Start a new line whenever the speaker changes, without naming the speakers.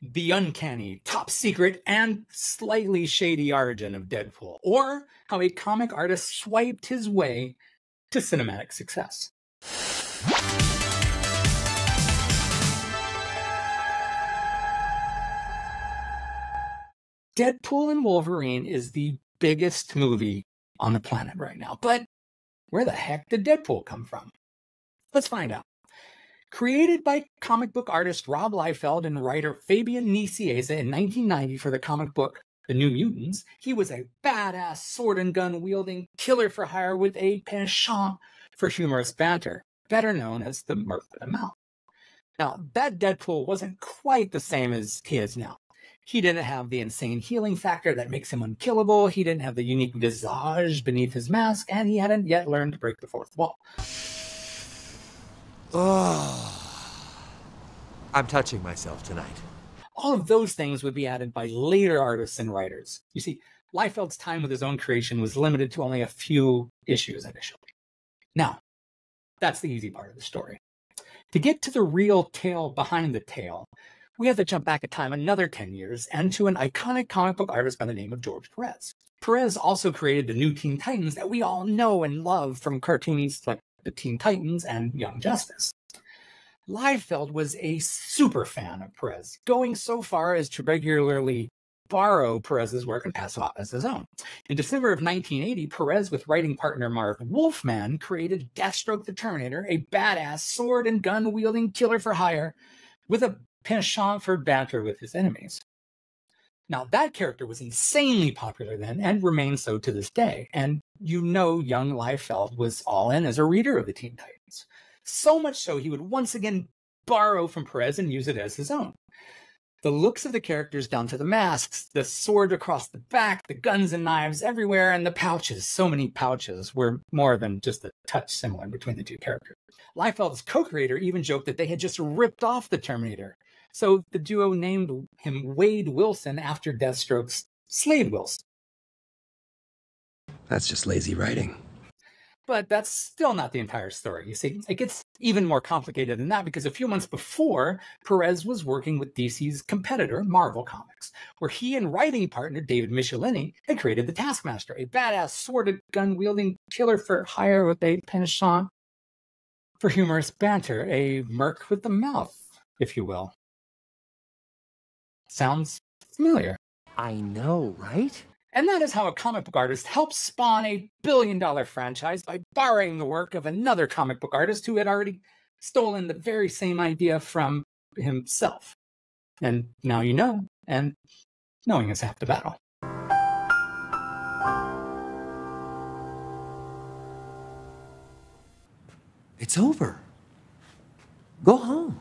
the uncanny, top secret, and slightly shady origin of Deadpool, or how a comic artist swiped his way to cinematic success. Deadpool and Wolverine is the biggest movie on the planet right now, but where the heck did Deadpool come from? Let's find out. Created by comic book artist Rob Liefeld and writer Fabian Nicieza in 1990 for the comic book The New Mutants, he was a badass sword and gun wielding killer for hire with a penchant for humorous banter, better known as the Mirth of the Mouth. Now, that Deadpool wasn't quite the same as he is now. He didn't have the insane healing factor that makes him unkillable, he didn't have the unique visage beneath his mask, and he hadn't yet learned to break the fourth wall.
Oh, I'm touching myself tonight.
All of those things would be added by later artists and writers. You see, Liefeld's time with his own creation was limited to only a few issues initially. Now, that's the easy part of the story. To get to the real tale behind the tale, we have to jump back in time another 10 years and to an iconic comic book artist by the name of George Perez. Perez also created the new Teen Titans that we all know and love from cartoons like the Teen Titans and Young Justice. Liefeld was a super fan of Perez, going so far as to regularly borrow Perez's work and pass it off as his own. In December of 1980, Perez, with writing partner Marv Wolfman, created Deathstroke the Terminator, a badass sword and gun wielding killer for hire with a penchant for banter with his enemies. Now, that character was insanely popular then and remains so to this day. And you know young Liefeld was all in as a reader of the Teen Titans. So much so he would once again borrow from Perez and use it as his own. The looks of the characters down to the masks, the sword across the back, the guns and knives everywhere, and the pouches, so many pouches, were more than just a touch similar between the two characters. Liefeld's co-creator even joked that they had just ripped off the Terminator. So the duo named him Wade Wilson after Deathstroke's Slade Wilson.
That's just lazy writing.
But that's still not the entire story. You see, it gets even more complicated than that because a few months before, Perez was working with DC's competitor, Marvel Comics, where he and writing partner David Michelinie had created the Taskmaster, a badass sword gun-wielding killer for hire with a penchant for humorous banter, a merc with the mouth, if you will. Sounds familiar.
I know, right?
And that is how a comic book artist helps spawn a billion-dollar franchise by borrowing the work of another comic book artist who had already stolen the very same idea from himself. And now you know, and knowing is half the battle.
It's over. Go home.